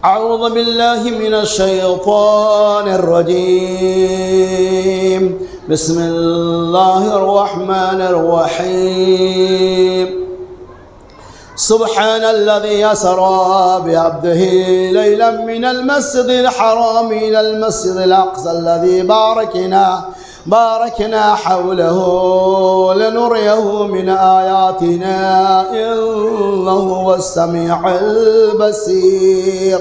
أعوذ بالله من الشيطان الرجيم. بسم الله الرحمن الرحيم. سبحان الذي أسرى بعبده ليلا من المسجد الحرام إلى المسجد الأقصى الذي باركنا حوله لنريه من آياتنا إنه هو السميع البصير.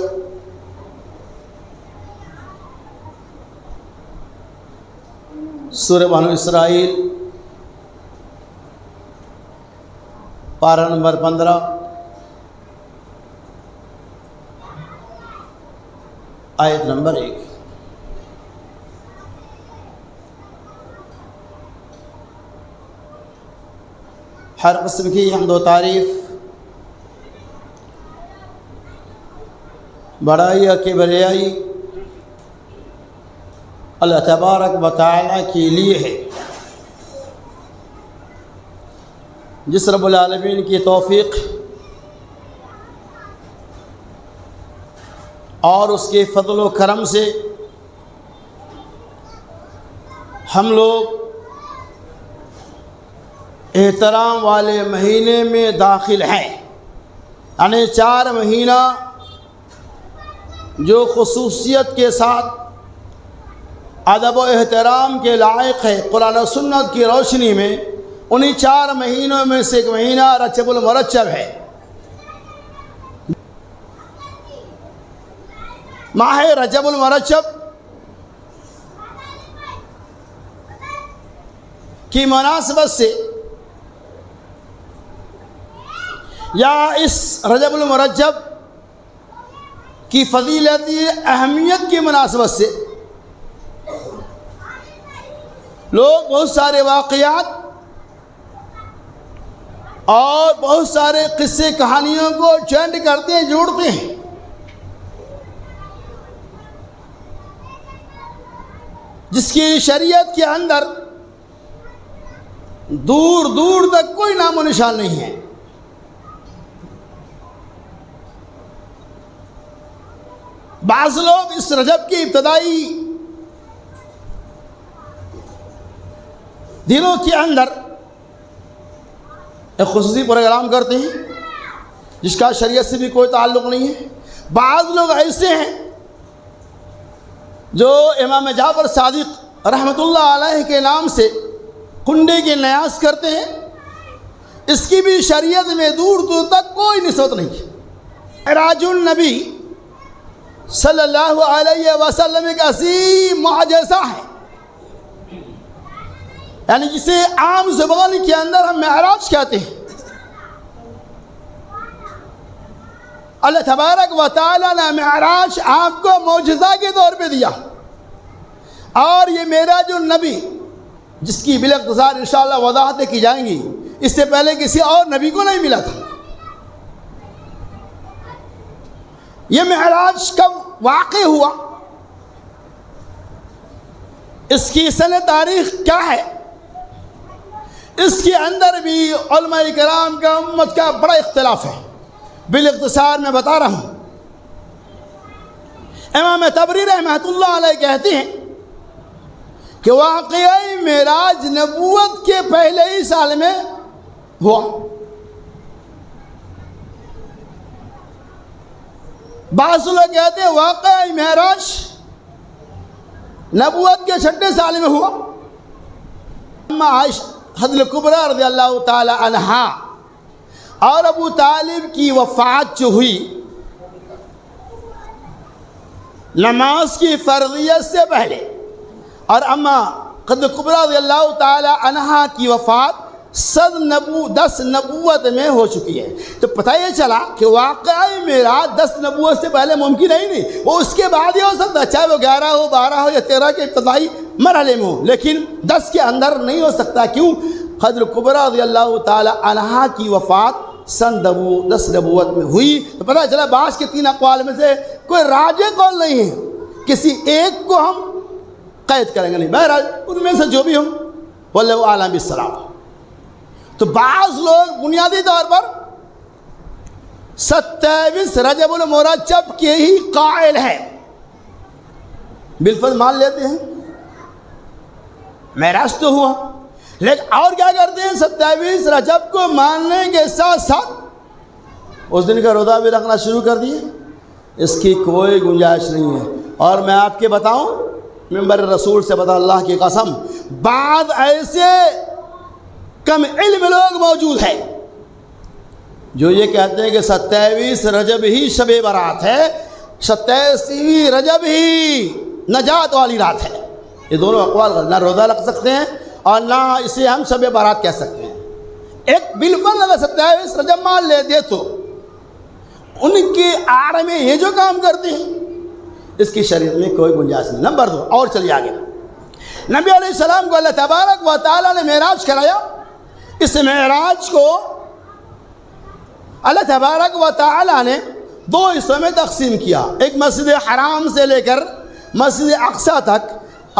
سورہ بنو اسرائیل پارہ نمبر 15 آیت نمبر 1. ہر قسم کی حمد و تعریف بڑائی اور کبریائی اللہ تبارک و تعالی کے لیے ہے، جس رب العالمین کی توفیق اور اس کے فضل و کرم سے ہم لوگ احترام والے مہینے میں داخل ہیں، یعنی 4 مہینہ جو خصوصیت کے ساتھ ادب و احترام کے لائق ہے قرآن و سنت کی روشنی میں، انہی 4 مہینوں میں سے ایک مہینہ رجب المرجب ہے. ماہ رجب المرجب کی مناسبت سے یا اس رجب المرجب کی فضیلتی اہمیت کی مناسبت سے لوگ بہت سارے واقعات اور بہت سارے قصے کہانیوں کو جوائنٹ کرتے ہیں، جوڑتے ہیں. جس کی شریعت کے اندر دور دور تک کوئی نام و نشان نہیں ہے. بعض لوگ اس رجب کی ابتدائی دنوں کے اندر ایک خصوصی پروگرام کرتے ہیں جس کا شریعت سے بھی کوئی تعلق نہیں ہے. بعض لوگ ایسے ہیں جو امام جعفر صادق رحمۃ اللہ علیہ کے نام سے کنڈے کے نیاز کرتے ہیں. اس کی بھی شریعت میں دور دور تک کوئی نسبت نہیں ہے. معراج النبی صلی اللہ علیہ وسلم ایک عظیم معجزہ ہے، یعنی جسے عام زبان کے اندر ہم معراج کہتے ہیں. اللہ تبارک و تعالیٰ نے معراج آپ کو معجزہ کے طور پہ دیا، اور یہ معراج النبی جس کی بالاختصار انشاءاللہ وضاحتیں کی جائیں گی، اس سے پہلے کسی اور نبی کو نہیں ملا تھا. یہ معراج کب واقع ہوا، اس کی سن تاریخ کیا ہے، اس کے اندر بھی علماء کرام کا امت کا بڑا اختلاف ہے. بالاختصار میں بتا رہا ہوں. امام طبری رحمۃ اللہ علیہ کہتے ہیں کہ واقعی معراج نبوت کے پہلے ہی سال میں ہوا. بعض لوگ کہتے ہیں واقعی معراج نبوت کے 6 سال میں ہوا. اما عائشہ حضرت کبریٰ رضی اللہ تعالی عنہا اور ابو طالب کی وفات جو ہوئی نماز کی فرضیت سے پہلے، اور اما حضرت کبریٰ رضی اللہ تعالی عنہا کی وفات 10 نبوت میں ہو چکی ہے. تو پتہ یہ چلا کہ واقعی معراج 10 نبوت سے پہلے ممکن ہے ہی نہیں، وہ اس کے بعد ہی ہو سکتا ہے، چاہے وہ 11 ہو 12 ہو یا 13 کے ابتدائی مرحلے میں ہو، لیکن 10 کے اندر نہیں ہو سکتا. کیوں؟ حضرت کبریٰ رضی اللہ تعالی عنہا کی وفات سن 10 نبوت میں ہوئی. تو پتہ چلا بعض کے 3 اقوال میں سے کوئی راجح قول نہیں ہے، کسی ایک کو ہم قید کریں گے نہیں. بہرحال ان میں سے جو بھی ہوں واللہ اعلم بالصواب. تو بعض لوگ بنیادی طور پر 27 رجب المرجب کے ہی قائل ہے، بالفرض مان لیتے ہیں معراج تو ہوا، لیکن اور کیا کرتے ہیں 27 رجب کو ماننے کے ساتھ ساتھ اس دن کا روزہ بھی رکھنا شروع کر دیے۔ اس کی کوئی گنجائش نہیں ہے۔ اور میں آپ کے بتاؤں، منبر رسول سے بتا اللہ کی قسم، بعض ایسے کم علم لوگ موجود ہیں جو یہ کہتے ہیں کہ 27 رجب ہی شب برات ہے، 27 رجب ہی نجات والی رات ہے۔ یہ دونوں اقوال غلط، نہ روزہ رکھ سکتے ہیں اور نہ اسے ہم شب برات کہہ سکتے ہیں۔ ایک بالکل اگر 27 رجب مان لیتے تو ان کے آڑ میں یہ جو کام کرتے ہیں اس کی شریعت میں کوئی گنجائش نہیں۔ نمبر 2، اور چلیے آگے، نبی علیہ السلام کو اللہ تبارک و تعالیٰ نے معراج کرایا۔ اس معراج کو اللہ تبارک و تعالیٰ نے 2 حصوں میں تقسیم کیا، ایک مسجد حرام سے لے کر مسجد اقصیٰ تک،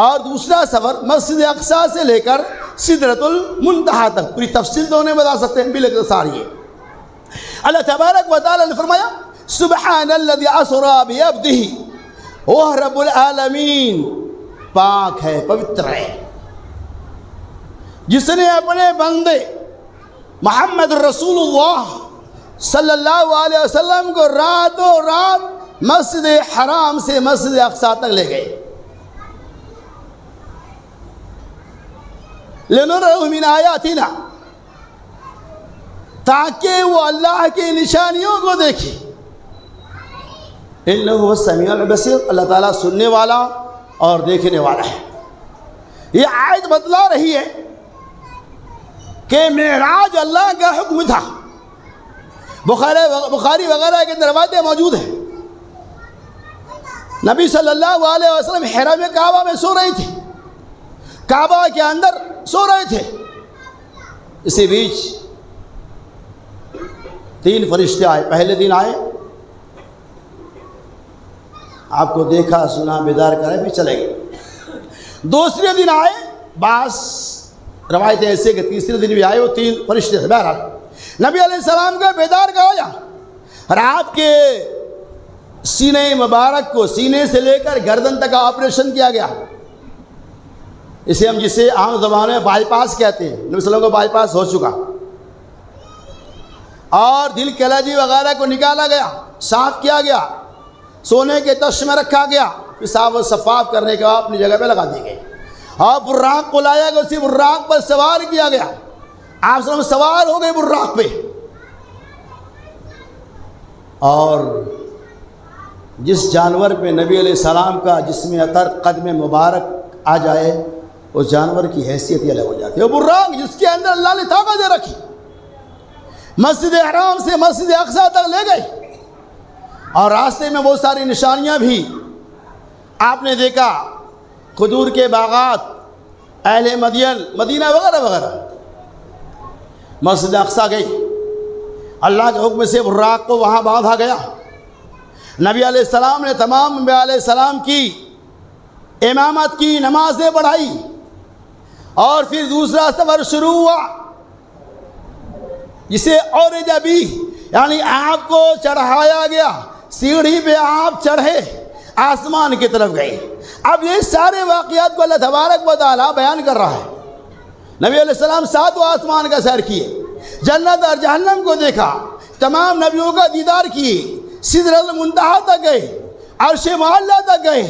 اور دوسرا سفر مسجد اقصیٰ سے لے کر سدرۃ المنتہا تک۔ پوری تفصیل تو انہیں بتا سکتے ہیں بالاختصار یہ اللہ تبارک و تعالیٰ نے فرمایا سبحان الذی اسری بعبدہ، وہ رب العالمین پاک ہے، پوتر ہے، جس نے اپنے بندے محمد رسول اللہ صلی اللہ علیہ وسلم کو راتوں رات مسجد حرام سے مسجد اقصیٰ تک لے گئے، لِنُرِيَهُ مِنْ آیاتنا، تاکہ وہ اللہ کی نشانیوں کو دیکھے۔ اِنَّهُ هُوَ السَّمِيعُ الْبَصِيرُ، اللہ تعالیٰ سننے والا اور دیکھنے والا ہے۔ یہ آیت بتلا رہی ہے کہ معراج اللہ کا حکم تھا۔ بخاری وغیرہ کے اندر روایتیں موجود ہیں، نبی صلی اللہ علیہ وسلم حرم کعبہ میں سو رہے تھے، کعبہ کے اندر سو رہے تھے، اسی بیچ 3 فرشتے آئے۔ پہلے دن آئے، آپ کو دیکھا سنا بیدار کرے پھر چلے گئے۔ دوسرے دن آئے، بعض روایتیں ایسے کہ تیسرے دن بھی آئے، وہ 3 فرشتے تھے۔ بہرحال نبی علیہ السلام کا بیدار کرایا اور آپ کے سینے مبارک کو سینے سے لے کر گردن تک آپریشن کیا گیا۔ اسے ہم جسے عام زبان میں بائی پاس کہتے ہیں، نبی صلی اللہ علیہ وسلم کو بائی پاس ہو چکا، اور دل کلیجی وغیرہ کو نکالا گیا، صاف کیا گیا، سونے کے تش میں رکھا گیا، پھر صاف و شفاف کرنے کے بعد اپنی جگہ پہ لگا دی گئی، اور براق کو لایا گیا، اسی براق پر سوار کیا گیا، آپ صلی اللہ علیہ وسلم سوار ہو گئے براق پہ، اور جس جانور پہ نبی علیہ السلام کا جسم عطر قدم مبارک آ جائے اس جانور کی حیثیت ہی الگ ہو جاتی ہے۔ وہ براق جس کے اندر اللہ نے طاقت دے رکھی، مسجد حرام سے مسجد اقصیٰ تک لے گئے، اور راستے میں بہت ساری نشانیاں بھی آپ نے دیکھا، کھجور کے باغات، اہل مدین، مدینہ وغیرہ وغیرہ۔ مسجد اقصیٰ گئی، اللہ کے حکم سے براق کو وہاں باندھا گیا، نبی علیہ السلام نے تمام انبیاء علیہ السلام کی امامت کی، نمازیں پڑھائی، اور پھر دوسرا سفر شروع ہوا جسے عرج بھی، یعنی آپ کو چڑھایا گیا، سیڑھی پہ آپ چڑھے، آسمان کی طرف گئے۔ اب یہ سارے واقعات کو اللہ تبارک و تعالیٰ بیان کر رہا ہے۔ نبی علیہ السلام 7 آسمان کا سیر کیے، جنت اور جہنم کو دیکھا، تمام نبیوں کا دیدار کیے، سدرۃ المنتہا تک گئے، عرش معلیٰ تک گئے،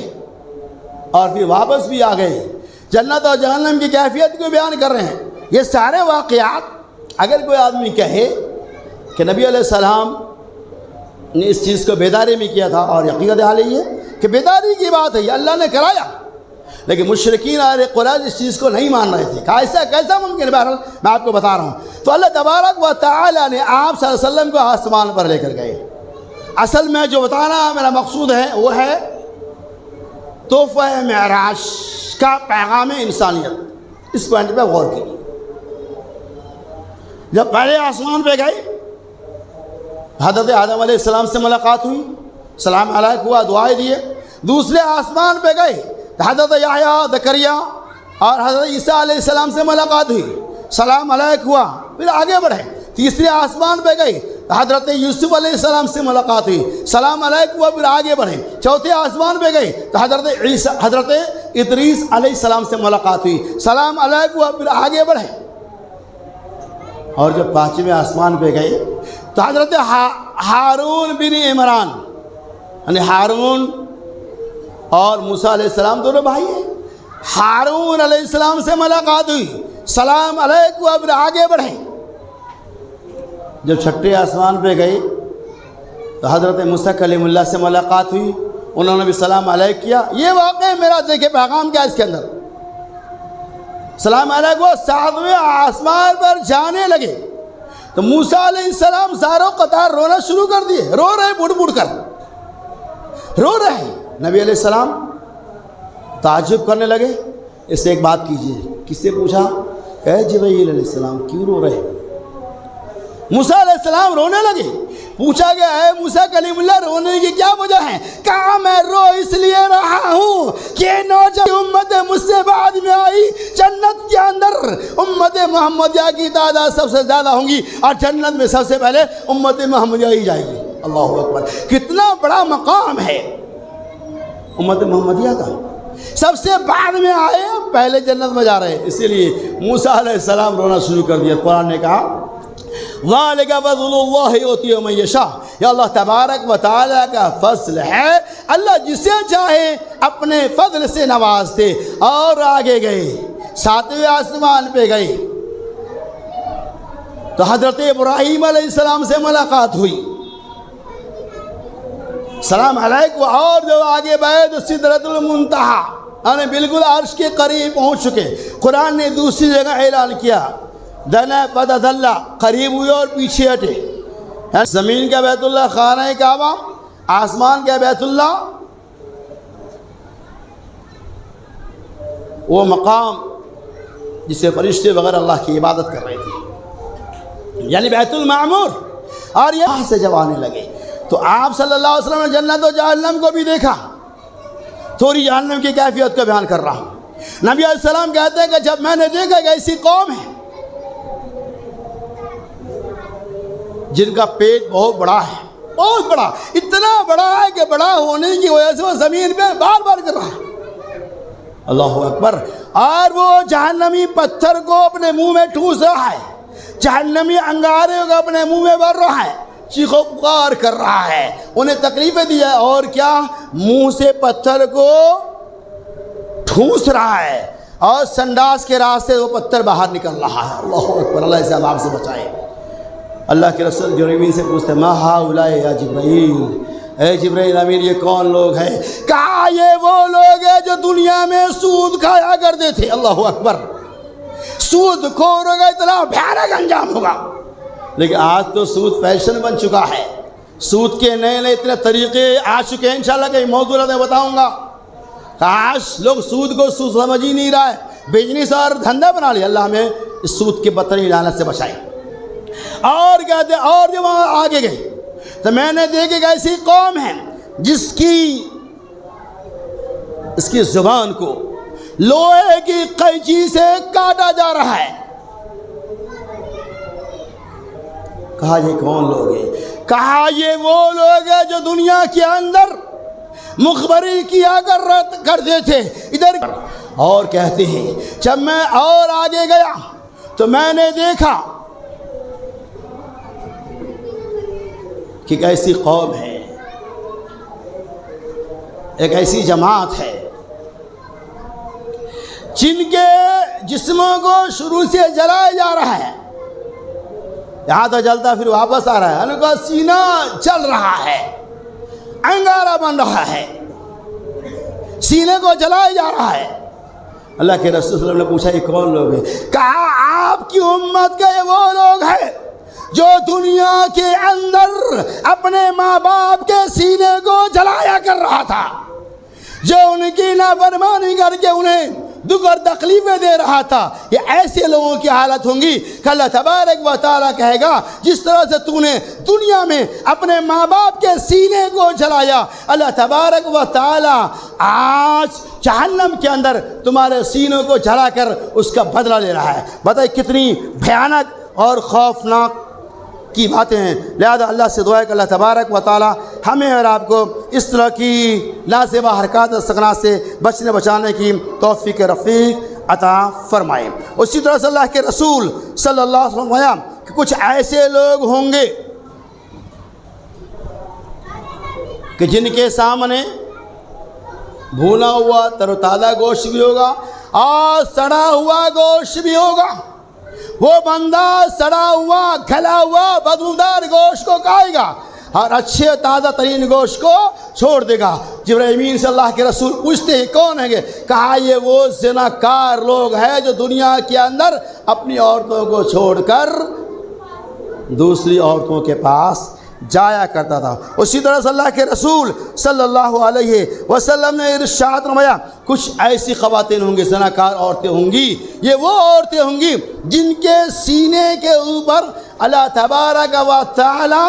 اور پھر واپس بھی آ گئے۔ جنت اور جہنم کی کیفیت کو بیان کر رہے ہیں۔ یہ سارے واقعات اگر کوئی آدمی کہے کہ نبی علیہ السلام نے اس چیز کو بیداری میں کیا تھا، اور حقیقت حال یہ ہے کہ بیداری کی بات ہے، یہ اللہ نے کرایا، لیکن مشرکین اہل قریش اس چیز کو نہیں مان رہے تھے۔ ایسا کیسا ممکن ہے؟ بہرحال میں آپ کو بتا رہا ہوں۔ تو اللہ تبارک و تعالیٰ نے آپ صلی اللہ علیہ وسلم کو آسمان پر لے کر گئے۔ اصل میں جو بتانا میرا مقصود ہے وہ ہے تحفہ معراج کا پیغام انسانیت۔ اس پوائنٹ پہ غور کیجیے۔ جب پہلے آسمان پہ گئے، حضرت آدم علیہ السلام سے ملاقات ہوئی، سلام علیک ہوا، دعائیں دیے۔ دوسرے آسمان پہ گئے، حضرت یحییٰ، زکریا اور حضرت عیسیٰ علیہ السلام سے ملاقات ہوئی، سلام علیک ہوا، پھر آگے بڑھے۔ تیسرے آسمان پہ گئے حضرت یوسف علیہ السلام سے ملاقات ہوئی، سلام علیکم، وہ پھر آگے بڑھے، چوتھے آسمان پہ گئے تو حضرت ادریس علیہ السلام سے ملاقات ہوئی، سلام علیکم، وہ پھر آگے بڑھے، اور جب پانچویں آسمان پہ گئے تو حضرت ہارون بن عمران، یعنی ہارون اور موسیٰ علیہ السلام دونوں بھائی ہیں، ہارون علیہ السلام سے ملاقات ہوئی، سلام علیکم، وہ پھر آگے بڑھے، جب چھٹے آسمان پہ گئے تو حضرت موسیٰ کلیم اللہ سے ملاقات ہوئی، انہوں نے بھی سلام علیکم کیا۔ یہ واقعہ میرا دیکھے پیغام کیا اس کے اندر، سلام علیکم، وہ ساتویں آسمان پر جانے لگے تو موسیٰ علیہ السلام زاروں قطار رونا شروع کر دیے، رو رہے بڑھ بڑھ کر رو رہے ہیں۔ نبی علیہ السلام تعجب کرنے لگے، اس سے ایک بات کیجئے، کس سے پوچھا؟ اے جبرائیل علیہ السلام کیوں رو رہے؟ موسیٰ علیہ السلام رونے لگے، پوچھا گیا اے موسیٰ کلیم اللہ رونے کی کیا وجہ ہے؟ کہا میں رو اس لیے رہا ہوں کہ نوجوان امت مجھ سے بعد میں آئی، جنت کے اندر امت محمدیہ کی تعداد سب سے زیادہ ہوں گی اور جنت میں سب سے پہلے امت محمدیہ ہی جائے گی۔ اللہ اکبر، کتنا بڑا مقام ہے امت محمدیہ کا، سب سے بعد میں آئے پہلے جنت میں جا رہے ہیں، اسی لیے موسیٰ علیہ السلام رونا شروع کر دیا۔ قرآن نے کہا ذالک فضل اللہ یؤتی من یشاء، یہ اللہ تبارک و تعالیٰ کا فضل ہے، اللہ جسے چاہے اپنے فضل سے نوازتے۔ اور آگے گئے، ساتویں آسمان پہ گئے تو حضرت ابراہیم علیہ السلام سے ملاقات ہوئی، سلام علیکم، اور جو آگے بڑھے تو سدرۃ المنتہا، یعنی بالکل عرش کے قریب پہنچ چکے۔ قرآن نے دوسری جگہ اعلان کیا دنا فتدلی، قریب ہوئے اور پیچھے ہٹے، زمین کا بیت اللہ خانہ کعبہ، آسمان کا بیت اللہ، وہ مقام جسے فرشتے وغیرہ اللہ کی عبادت کر رہے تھے، یعنی بیت المعمور۔ اور یہاں سے جب آنے لگے تو آپ صلی اللہ علیہ وسلم نے جنت و جہنم کو بھی دیکھا، تھوڑی جہنم کی کیفیت کا بیان کر رہا ہوں۔ نبی علیہ السلام کہتے ہیں کہ جب میں نے دیکھا کہ ایسی قوم ہے جن کا پیٹ بہت بڑا ہے، بہت بڑا، اتنا بڑا ہے کہ بڑا ہونے کی وجہ سے وہ زمین پہ بار بار کر رہا ہے، اللہ اکبر، اور وہ جہنمی پتھر کو اپنے منہ میں ٹھوس رہا ہے، جہنمی انگارے کو اپنے منہ میں بھر رہا ہے، چیخ و پکار کر رہا ہے، انہیں تکلیفیں دیا ہے، اور کیا منہ سے پتھر کو ٹھوس رہا ہے اور سنڈاس کے راستے وہ پتھر باہر نکل رہا ہے۔ اللہ اکبر، اللہ اسے عذاب سے بچائے۔ اللہ کے رسول جبرائیل سے پوچھتے ہیں ما ہؤلاء یا جبرائیل، اے جبرائیل امین یہ کون لوگ ہیں؟ کہا یہ وہ لوگ ہیں جو دنیا میں سود کھایا کرتے تھے۔ اللہ اکبر، سود خوروں کا اتنا بھیانک انجام ہوگا، لیکن آج تو سود فیشن بن چکا ہے، سود کے نئے نئے اتنے طریقے آ چکے ہیں، انشاءاللہ کہ موضوع میں بتاؤں گا۔ کاش لوگ سود کو سود سمجھ ہی نہیں رہا ہے، بزنس اور دھندا بنا لیا۔ اللہ ہمیں اس سود کے بدترین لعنت سے بچائے۔ اور کہتے ہیں، اور جب وہاں آگے گئے تو میں نے دیکھا کہ ایسی قوم ہے جس کی اس کی زبان کو لوہے کی قینچی سے کاٹا جا رہا ہے۔ کہا یہ کون لوگ ہیں؟ کہا یہ وہ لوگ ہیں جو دنیا کے اندر مخبری کیا کرتے تھے ادھر، اور کہتے ہیں جب میں اور آگے گیا تو میں نے دیکھا کہ ایک ایسی قوم ہے، ایک ایسی جماعت ہے جن کے جسموں کو شروع سے جلایا جا رہا ہے، یہاں تو جلتا پھر واپس آ رہا ہے، ان کا سینہ جل رہا ہے، انگارہ بن رہا ہے، سینے کو جلایا جا رہا ہے۔ اللہ کے رسول صلی اللہ علیہ وسلم نے پوچھا یہ کون لوگ ہیں؟ کہا آپ کی امت کے وہ لوگ ہیں جو دنیا کے اندر اپنے ماں باپ کے سینے کو جلایا کر رہا تھا، جو ان کی نافرمانی کر کے انہیں دکھ اور تکلیفیں دے رہا تھا۔ یہ ایسے لوگوں کی حالت ہوں گی کہ اللہ تبارک و تعالیٰ کہے گا جس طرح سے تو نے دنیا میں اپنے ماں باپ کے سینے کو جلایا، اللہ تبارک و تعالیٰ آج جہنم کے اندر تمہارے سینوں کو جلا کر اس کا بدلہ لے رہا ہے۔ بتائیے کتنی بھیانک اور خوفناک کی باتیں ہیں۔ لہذا اللہ سے دعا ہے کہ اللہ تبارک و تعالی ہمیں اور آپ کو اس طرح کی نازیبہ حرکات اور سکنات سے بچنے بچانے کی توفیق رفیق عطا فرمائے۔ اسی طرح سے اللہ کے رسول صلی اللہ علیہ وسلم فرمایا کہ کچھ ایسے لوگ ہوں گے کہ جن کے سامنے بھونا ہوا تر و تازہ گوشت بھی ہوگا اور سڑا ہوا گوشت بھی ہوگا۔ وہ بندہ سڑا ہوا گھلا ہوا بدبودار گوشت کو کھائے گا اور اچھے تازہ ترین گوشت کو چھوڑ دے گا۔ جبرائیل امین سے اللہ کے رسول پوچھتے ہیں کون ہیں گے؟ کہا یہ وہ زناکار لوگ ہیں جو دنیا کے اندر اپنی عورتوں کو چھوڑ کر دوسری عورتوں کے پاس جایا کرتا تھا۔ اسی طرح سے اللہ کے رسول صلی اللہ علیہ وسلم نے ارشاد فرمایا کچھ ایسی خواتین ہوں گی، زناکار عورتیں ہوں گی، یہ وہ عورتیں ہوں گی جن کے سینے کے اوپر اللہ تبارک و تعالی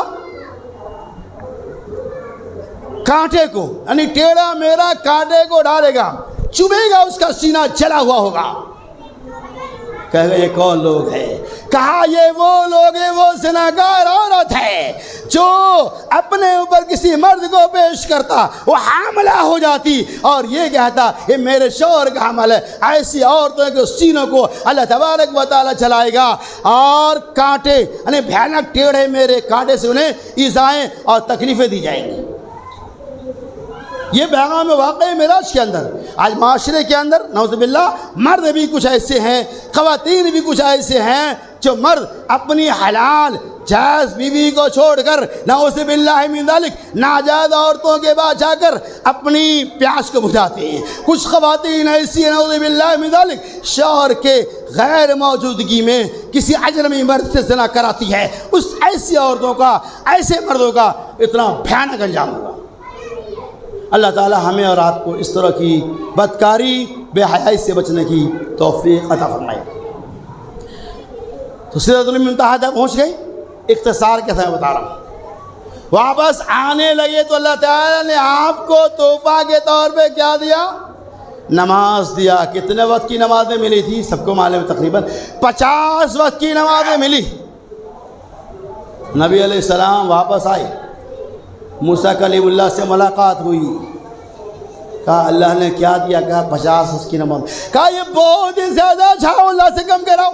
کانٹے کو یعنی ٹیڑھا میرا کانٹے کو ڈالے گا، چبھے گا، اس کا سینہ جلا ہوا ہوگا۔ کہے گا یہ کون لوگ ہیں؟ کہا یہ وہ لوگ ہیں، وہ زناکار عورت ہے جو اپنے اوپر کسی مرد کو پیش کرتا، وہ حاملہ ہو جاتی اور یہ کہتا یہ میرے شوہر کا حمل ہے۔ ایسی عورتوں کے سینوں کو اللہ تبارک و تعالی جلائے گا اور کانٹے یعنی بھیانک ٹیڑھے میرے کانٹے سے انہیں ایذائیں اور تکلیفیں دی جائیں گی۔ یہ پیغام واقعی معراج کے اندر آج معاشرے کے اندر نعوذ باللہ مرد بھی کچھ ایسے ہیں، خواتین بھی کچھ ایسے ہیں جو مرد اپنی حلال جائز بیوی کو چھوڑ کر نعوذ باللہ من ذلک ناجائز عورتوں کے بعد جا کر اپنی پیاس کو بجھاتے ہیں۔ کچھ خواتین ایسی ہیں نعوذ باللہ من ذلک شوہر کے غیر موجودگی میں کسی اجنبی مرد سے زنا کراتی ہے۔ اس ایسی عورتوں کا، ایسے مردوں کا اتنا بھیانک انجام ہوگا۔ اللہ تعالی ہمیں اور آپ کو اس طرح کی بدکاری بے حیائی سے بچنے کی توفیق عطا فرمائے۔ تو سدرۃ المنتہا تک پہنچ گئی، اختصار کے ساتھ بتا رہا ہوں۔ واپس آنے لگے تو اللہ تعالیٰ نے آپ کو تحفہ کے طور پہ کیا دیا؟ نماز دیا۔ کتنے وقت کی نمازیں ملی تھی؟ سب کو معلوم ہے، تقریباً 50 وقت کی نمازیں ملی۔ نبی علیہ السلام واپس آئے، موسیٰ کلیم اللہ سے ملاقات ہوئی، کہا اللہ نے کیا دیا؟ کہا 50 اس کی نماز۔ کہا یہ بہت ہی زیادہ جاؤ، اللہ سے کم کراؤ۔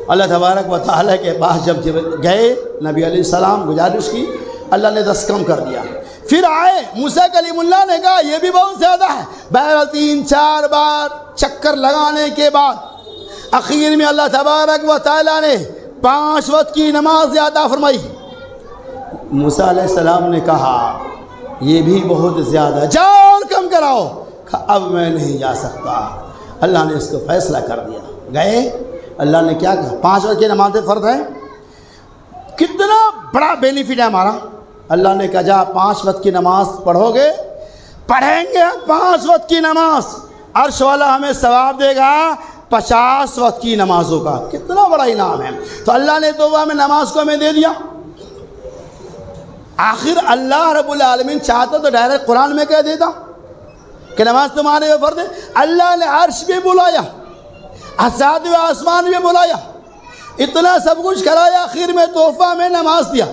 اللہ تبارک و تعالیٰ کے پاس جب گئے نبی علیہ السلام گزارش کی، اللہ نے 10 کم کر دیا۔ پھر آئے موسیٰ کلیم اللہ نے کہا یہ بھی بہت زیادہ ہے۔ بہرحال 3-4 بار چکر لگانے کے بعد اخیر میں اللہ تبارک و تعالیٰ نے 5 وقت کی نماز عطا فرمائی۔ موسیٰ علیہ السلام نے کہا یہ بھی بہت زیادہ، جاؤ اور کم کراؤ۔ کہا اب میں نہیں جا سکتا۔ اللہ نے اس کو فیصلہ کر دیا، گئے۔ اللہ نے کیا کہا؟ 5 وقت کی نمازیں فرض ہیں۔ کتنا بڑا بینیفٹ ہے ہمارا۔ اللہ نے کہا جا 5 وقت کی نماز پڑھو گے، پڑھیں گے 5 وقت کی نماز، عرش والا ہمیں ثواب دے گا 50 وقت کی نمازوں کا۔ کتنا بڑا انعام ہے۔ تو اللہ نے تو ہمیں نماز کو ہمیں دے دیا۔ آخر اللہ رب العالمین چاہتا تو ڈائریکٹ قرآن میں کہہ دیتا کہ نماز تمہارے فرض ہے۔ اللہ نے عرش بھی بلایا، اسات و آسمان بھی بلایا، اتنا سب کچھ کرایا، آخر میں تحفہ میں نماز دیا۔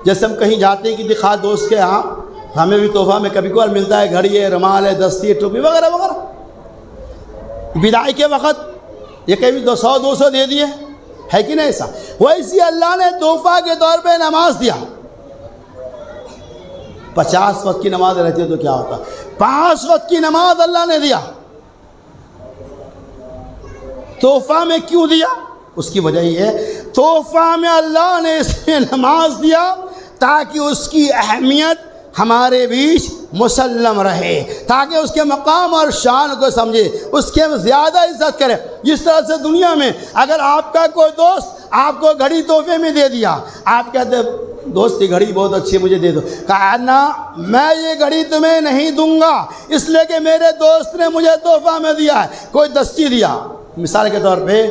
جیسے ہم کہیں جاتے ہیں کہ دکھا دوست کے ہاں، ہمیں بھی تحفہ میں کبھی کبھار ملتا ہے، گھڑی ہے، رومال ہے، دستی ہے، ٹوپی وغیرہ وغیرہ۔ بدائی کے وقت یہ کبھی 100-200 دے دیے، ہے کہ نہیں ایسا؟ ویسے اللہ نے تحفہ کے طور پہ نماز دیا۔ 50 وقت کی نماز رہتی ہے تو کیا ہوتا؟ 5 وقت کی نماز اللہ نے دیا۔ تحفہ میں کیوں دیا؟ اس کی وجہ یہ ہے تحفہ میں اللہ نے اس میں نماز دیا تاکہ اس کی اہمیت ہمارے بیچ مسلم رہے، تاکہ اس کے مقام اور شان کو سمجھے، اس کے زیادہ عزت کرے۔ جس طرح سے دنیا میں اگر آپ کا کوئی دوست آپ کو گھڑی تحفے میں دے دیا، آپ کہتے دوست کی گھڑی بہت اچھی مجھے دے دو، کہا نا میں یہ گھڑی تمہیں نہیں دوں گا اس لیے کہ میرے دوست نے مجھے تحفہ میں دیا ہے۔ کوئی دستی دیا، مثال کے طور پہ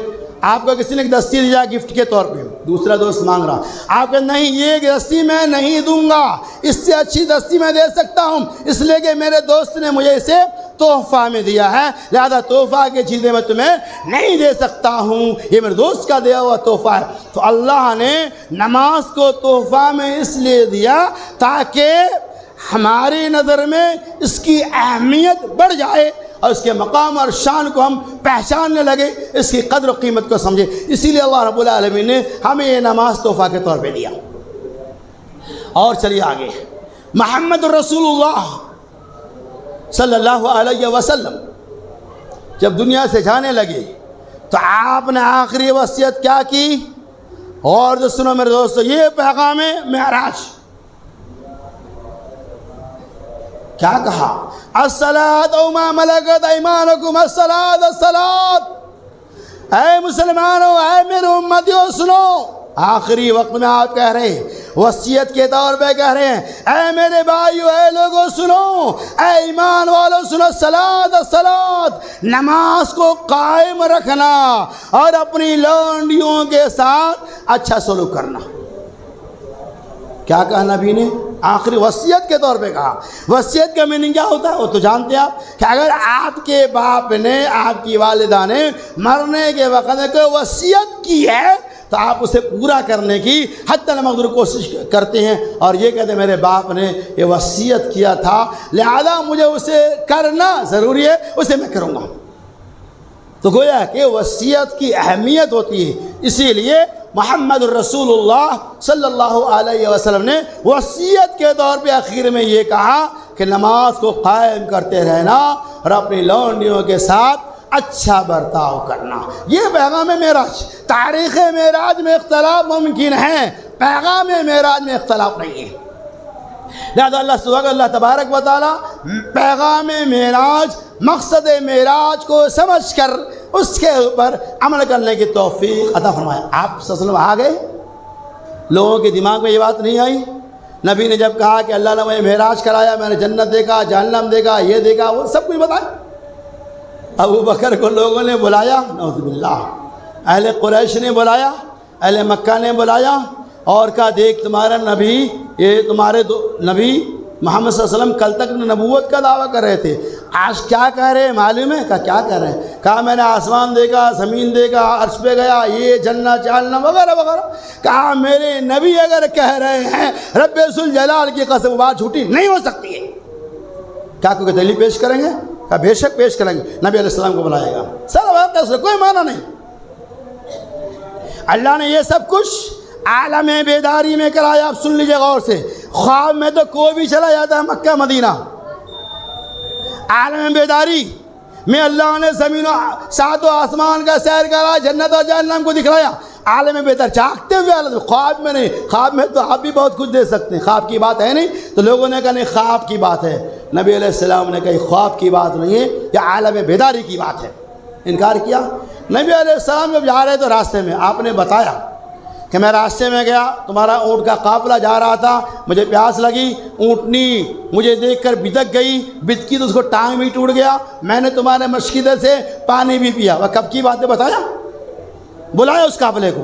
آپ کو کسی نے دستی دیا گفٹ کے طور پہ، دوسرا دوست مانگ رہا، آپ کہ نہیں یہ دستی میں نہیں دوں گا، اس سے اچھی دستی میں دے سکتا ہوں اس لیے کہ میرے دوست نے مجھے اسے تحفہ میں دیا ہے، لہذا تحفہ کی چیزیں میں تمہیں نہیں دے سکتا ہوں، یہ میرے دوست کا دیا ہوا تحفہ ہے۔ تو اللہ نے نماز کو تحفہ میں اس لیے دیا تاکہ ہماری نظر میں اس کی اہمیت بڑھ جائے اور اس کے مقام اور شان کو ہم پہچاننے لگے، اس کی قدر و قیمت کو سمجھے۔ اسی لیے اللہ رب العالمین نے ہمیں یہ نماز تحفہ کے طور پہ دیا۔ اور چلیے آگے، محمد رسول اللہ صلی اللہ علیہ وسلم جب دنیا سے جانے لگے تو آپ نے آخری وصیت کیا کی؟ اور جو سنو میرے دوستو، یہ پیغام معراج کیا کہا؟ الصلاۃ وما ملکت ایمانکم، الصلاۃ الصلاۃ۔ اے مسلمانوں، اے میرے امتیوں، سنو، آخری وقت میں آپ کہہ رہے ہیں، وصیت کے طور پہ کہہ رہے ہیں، اے میرے بھائیو، اے لوگوں سنو، اے ایمان والوں سنو، الصلاۃ الصلاۃ، نماز کو قائم رکھنا اور اپنی لونڈیوں کے ساتھ اچھا سلوک کرنا۔ کیا کہا نبی نے؟ آخری وصیت کے طور پہ کہا۔ وصیت کا میننگ کیا ہوتا ہے وہ تو جانتے ہیں آپ، کہ اگر آپ کے باپ نے، آپ کی والدہ نے مرنے کے وقت کوئی وصیت کی ہے تو آپ اسے پورا کرنے کی حتی المقدور کوشش کرتے ہیں، اور یہ کہتے ہیں میرے باپ نے یہ وصیت کیا تھا لہذا مجھے اسے کرنا ضروری ہے، اسے میں کروں گا۔ تو گویا کہ وصیت کی اہمیت ہوتی ہے، اسی لیے محمد رسول اللہ صلی اللہ علیہ وسلم نے وصیت کے طور پہ آخر میں یہ کہا کہ نماز کو قائم کرتے رہنا اور اپنی لونڈیوں کے ساتھ اچھا برتاؤ کرنا۔ یہ پیغام معراج۔ تاریخ معراج میں اختلاف ممکن ہے، پیغام معراج میں اختلاف نہیں ہے۔ لہذا اللہ تبارک و تعالیٰ پیغام معراج، مقصد معراج کو سمجھ کر اس کے اوپر عمل کرنے کی توفیق عطا فرمائے۔ آپ صلی اللہ علیہ وسلم آ گئے، لوگوں کے دماغ میں یہ بات نہیں آئی؟ نبی نے جب کہا کہ اللہ نے مجھے معراج کرایا، میں نے جنت دیکھا، جہنم دیکھا، یہ دیکھا، وہ سب کچھ بتایا۔ ابو بکر کو لوگوں نے بلایا، نعوذ باللہ، اہل قریش نے بلایا، اہل مکہ نے بلایا اور کہا دیکھ تمہارا نبی، یہ تمہارے نبی محمد صلی اللہ علیہ وسلم کل تک نبوت کا دعویٰ کر رہے تھے، آج کیا کہہ رہے ہیں معلوم ہے؟ کہا کیا کہہ رہے ہیں؟ کہا میں نے آسمان دیکھا، زمین دیکھا، عرش پہ گیا، یہ جنت جہنم وغیرہ وغیرہ۔ کہا میرے نبی اگر کہہ رہے ہیں رب ذوالجلال کی قسم، بات جھوٹی نہیں ہو سکتی ہے، کیا کوئی دلیل پیش کریں گے؟ کہا بے شک پیش کریں گے۔ نبی علیہ السلام کو بلائے گا، سر واقعہ اس میں کوئی معنی نہیں۔ اللہ نے یہ سب کچھ عالم بیداری میں کرایا۔ آپ سن لیجئے غور سے، خواب میں تو کوئی بھی چلا جاتا ہے مکہ مدینہ، عالم بیداری میں اللہ نے زمین و ساتوں آسمان کا سیر کرا، جنت اور جہنم کو دکھلایا۔ عالم بیدار جاگتے ہوئے عالم، خواب میں نہیں۔ خواب میں تو آپ بھی بہت کچھ دے سکتے ہیں، خواب کی بات ہے نہیں، تو لوگوں نے کہا نہیں خواب کی بات ہے۔ نبی علیہ السلام نے کہا خواب کی بات نہیں ہے، یہ عالم بیداری کی بات ہے۔ انکار کیا۔ نبی علیہ السلام جب جا رہے تو راستے میں آپ نے بتایا کہ میں راستے میں گیا، تمہارا اونٹ کا قافلہ جا رہا تھا، مجھے پیاس لگی، اونٹنی مجھے دیکھ کر بتک گئی، بتکی تو اس کو ٹانگ بھی ٹوٹ گیا، میں نے تمہارے مشکلے سے پانی بھی پیا۔ وہ کب کی بات ہے بتایا؟ بلایا اس قافلے کو۔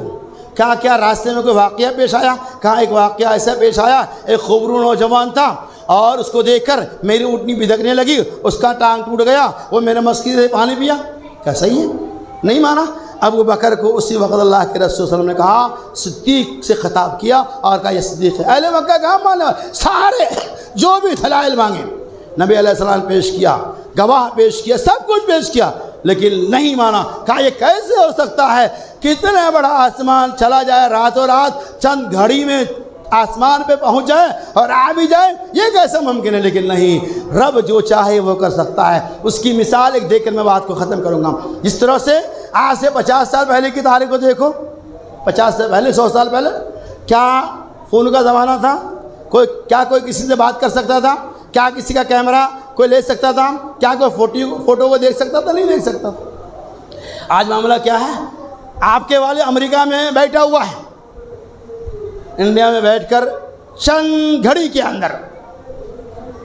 کیا راستے میں کوئی واقعہ پیش آیا؟ کہا ایک واقعہ ایسا پیش آیا، ایک خوبرو نوجوان تھا اور اس کو دیکھ کر میری اونٹنی بھدکنے لگی، اس کا ٹانگ ٹوٹ گیا، وہ میرے مشکلے سے پانی پیا۔ کیا صحیح ہے؟ نہیں مانا۔ ابو بکر کو اسی وقت اللہ کے رسول صلی اللہ علیہ وسلم نے کہا، صدیق سے خطاب کیا اور کہا یہ صدیق ہے۔ اہل مکہ کہاں مانا، سارے جو بھی دلائل مانگے نبی علیہ السلام نے پیش کیا، گواہ پیش کیا، سب کچھ پیش کیا، لیکن نہیں مانا۔ کہا یہ کیسے ہو سکتا ہے، کتنا بڑا آسمان چلا جائے راتوں رات، چند گھڑی میں آسمان پہ پہنچ جائے اور آ بھی جائے، یہ کیسا ممکن ہے؟ لیکن نہیں، رب جو چاہے وہ کر سکتا ہے۔ اس کی مثال ایک دیکھ کر میں بات کو ختم کروں گا۔ جس طرح سے آج سے 50 سال پہلے کی تاریخ کو دیکھو، 50 سے پہلے، 100 سال پہلے کیا فون کا زمانہ تھا؟ کوئی کسی سے بات کر سکتا تھا؟ کیا کسی کا کیمرہ کوئی لے سکتا تھا؟ کیا کوئی فوٹو کو دیکھ سکتا تھا؟ نہیں دیکھ سکتا تھا۔ آج معاملہ کیا ہے؟ آپ کے والد امریکہ میں بیٹھا ہوا ہے، انڈیا میں بیٹھ کر چند گھڑی کے اندر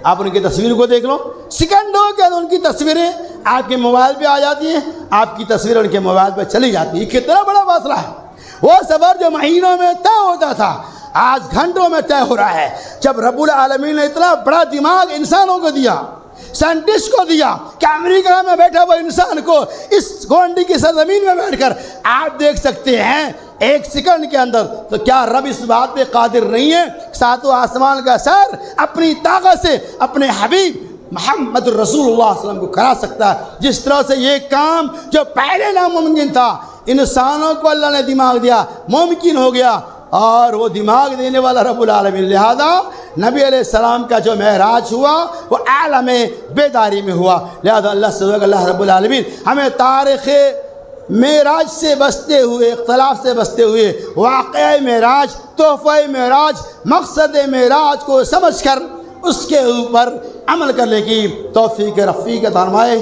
آپ ان کی تصویر کو دیکھ لو، سیکنڈوں کے اندر ان کی تصویریں آپ کے موبائل پہ آ جاتی ہیں، آپ کی تصویر ان کے موبائل پہ چلی جاتی ہے۔ کتنا بڑا فاصلہ ہے! وہ سفر جو مہینوں میں طے ہوتا تھا آج گھنٹوں میں طے ہو رہا ہے۔ جب رب العالمین نے اتنا بڑا دماغ انسانوں کو دیا، سائنٹسٹ کو دیا کہ امریکہ میں بیٹھا ہوا انسان کو اس گونڈی کی سرزمین میں بیٹھ کر آپ دیکھ سکتے ہیں ایک سیکنڈ کے اندر، تو کیا رب اس بات پہ قادر نہیں ہے ساتوں آسمان کا سر اپنی طاقت سے اپنے حبیب محمد رسول اللہ صلی اللہ علیہ وسلم کو کرا سکتا ہے؟ جس طرح سے یہ کام جو پہلے ناممکن تھا، انسانوں کو اللہ نے دماغ دیا، ممکن ہو گیا، اور وہ دماغ دینے والا رب العالمین۔ لہذا نبی علیہ السلام کا جو معراج ہوا وہ عالم بیداری میں ہوا۔ لہذا اللہ سے اللہ رب العالمین ہمیں تاریخ معراج سے بچتے ہوئے، اختلاف سے بچتے ہوئے واقعہ معراج، تحفہ معراج، مقصد معراج کو سمجھ کر اس کے اوپر عمل کرنے کی توفیق رفیق عطا فرمائے۔